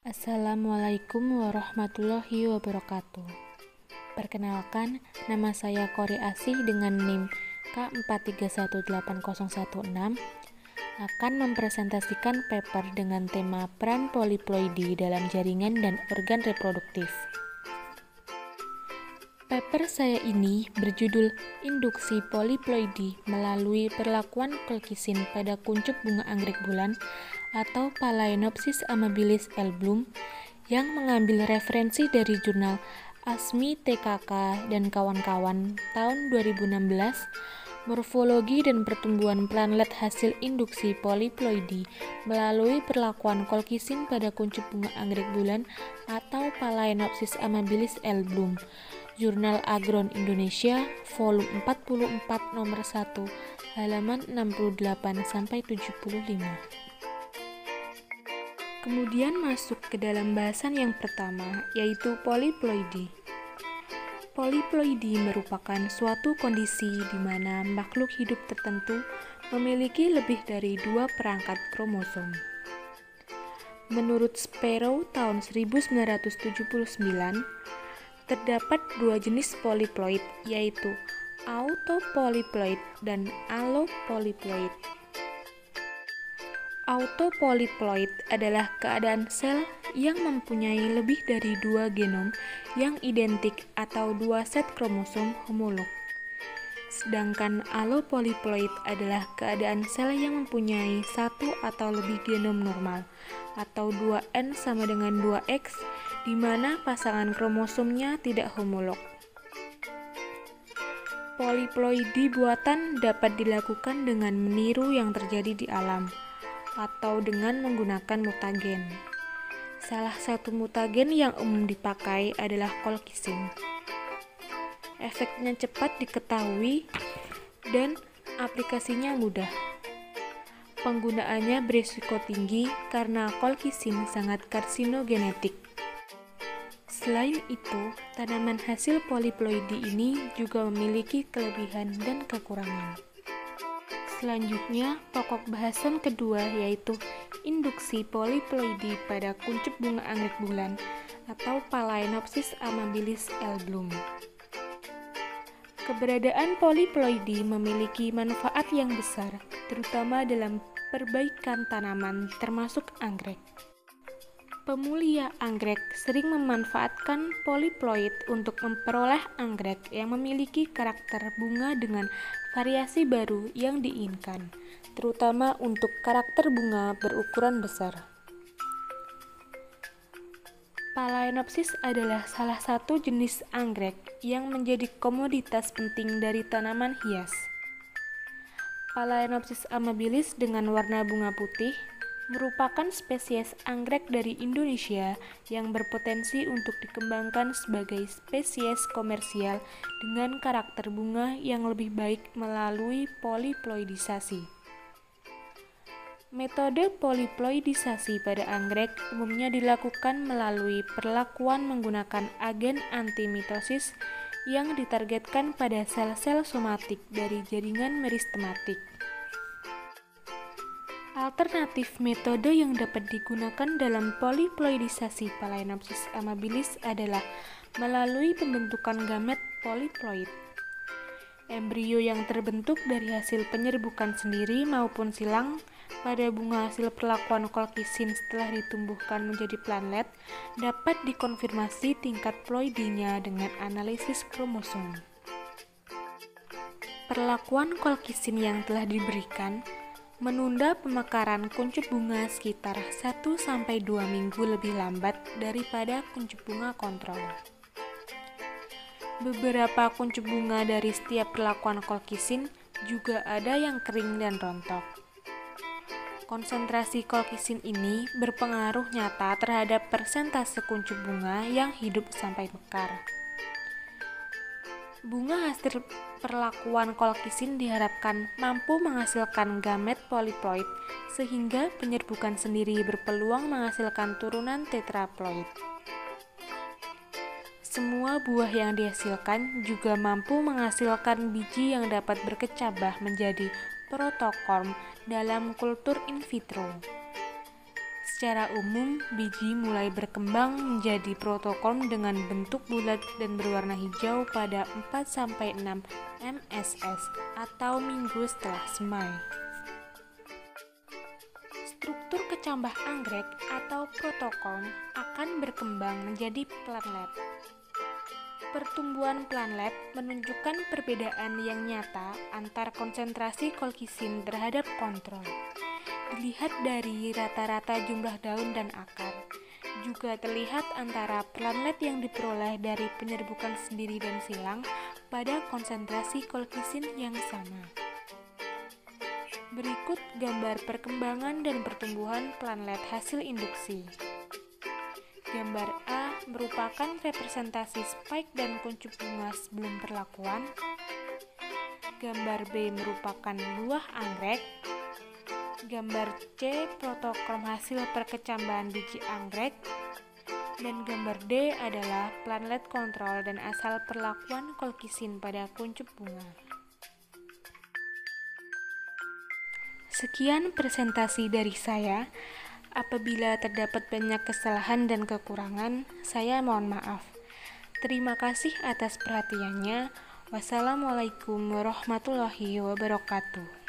Assalamualaikum warahmatullahi wabarakatuh. Perkenalkan, nama saya Kori Asih dengan NIM K4318016 akan mempresentasikan paper dengan tema peran poliploidi dalam jaringan dan organ reproduktif. Paper saya ini berjudul Induksi Poliploidi melalui perlakuan colchicine pada kuncup bunga anggrek bulan atau Phalaenopsis amabilis L. Bloom yang mengambil referensi dari jurnal ASMI TKK dan kawan-kawan tahun 2016, Morfologi dan Pertumbuhan Planlet Hasil Induksi Poliploidi melalui perlakuan colchicine pada kuncup bunga anggrek bulan atau Phalaenopsis amabilis L. Bloom, Jurnal Agron Indonesia, volume 44 nomor 1, halaman 68-75. Kemudian masuk ke dalam bahasan yang pertama, yaitu poliploidi. Poliploidi merupakan suatu kondisi di mana makhluk hidup tertentu memiliki lebih dari 2 perangkat kromosom. Menurut Sparrow tahun 1979, terdapat 2 jenis poliploid, yaitu autopoliploid dan allopoliploid. Autopoliploid adalah keadaan sel yang mempunyai lebih dari 2 genom yang identik atau 2 set kromosom homolog. Sedangkan allopoliploid adalah keadaan sel yang mempunyai 1 atau lebih genom normal atau 2N sama dengan 2X, di mana pasangan kromosomnya tidak homolog. Poliploidi buatan dapat dilakukan dengan meniru yang terjadi di alam atau dengan menggunakan mutagen. Salah satu mutagen yang umum dipakai adalah colchicine. Efeknya cepat diketahui dan aplikasinya mudah. Penggunaannya berisiko tinggi karena colchicine sangat karsinogenetik. Selain itu, tanaman hasil poliploidi ini juga memiliki kelebihan dan kekurangan. Selanjutnya, pokok bahasan kedua yaitu induksi poliploidi pada kuncup bunga anggrek bulan atau Phalaenopsis amabilis L. Bloom. Keberadaan poliploidi memiliki manfaat yang besar, terutama dalam perbaikan tanaman termasuk anggrek. Pemulia anggrek sering memanfaatkan poliploid untuk memperoleh anggrek yang memiliki karakter bunga dengan variasi baru yang diinginkan, terutama untuk karakter bunga berukuran besar. Phalaenopsis adalah salah satu jenis anggrek yang menjadi komoditas penting dari tanaman hias. Phalaenopsis amabilis dengan warna bunga putih merupakan spesies anggrek dari Indonesia yang berpotensi untuk dikembangkan sebagai spesies komersial dengan karakter bunga yang lebih baik melalui poliploidisasi. Metode poliploidisasi pada anggrek umumnya dilakukan melalui perlakuan menggunakan agen antimitosis yang ditargetkan pada sel-sel somatik dari jaringan meristematik. Alternatif metode yang dapat digunakan dalam poliploidisasi Phalaenopsis amabilis adalah melalui pembentukan gamet poliploid. Embrio yang terbentuk dari hasil penyerbukan sendiri maupun silang pada bunga hasil perlakuan colchicine setelah ditumbuhkan menjadi planlet dapat dikonfirmasi tingkat ploidinya dengan analisis kromosom. Perlakuan colchicine yang telah diberikan menunda pemekaran kuncup bunga sekitar 1-2 minggu lebih lambat daripada kuncup bunga kontrol. Beberapa kuncup bunga dari setiap perlakuan colchicine juga ada yang kering dan rontok. Konsentrasi colchicine ini berpengaruh nyata terhadap persentase kuncup bunga yang hidup sampai mekar. Bunga hasil perlakuan colchicine diharapkan mampu menghasilkan gamet poliploid sehingga penyerbukan sendiri berpeluang menghasilkan turunan tetraploid. Semua buah yang dihasilkan juga mampu menghasilkan biji yang dapat berkecabah menjadi protokorm dalam kultur in vitro. Secara umum, biji mulai berkembang menjadi protokon dengan bentuk bulat dan berwarna hijau pada 4-6 mss atau minggu setelah semai. Struktur kecambah anggrek atau protokon akan berkembang menjadi planlet. Pertumbuhan planlet menunjukkan perbedaan yang nyata antar konsentrasi kolkisin terhadap kontrol. Dilihat dari rata-rata jumlah daun dan akar. Juga terlihat antara planlet yang diperoleh dari penyerbukan sendiri dan silang pada konsentrasi kolkisin yang sama. Berikut gambar perkembangan dan pertumbuhan planlet hasil induksi. Gambar A merupakan representasi spike dan kuncup bunga sebelum perlakuan. Gambar B merupakan buah anggrek. Gambar C protokrom hasil perkecambahan biji anggrek. Dan gambar D adalah planlet kontrol dan asal perlakuan kolkisin pada kuncup bunga. Sekian presentasi dari saya. Apabila terdapat banyak kesalahan dan kekurangan, saya mohon maaf. Terima kasih atas perhatiannya. Wassalamualaikum warahmatullahi wabarakatuh.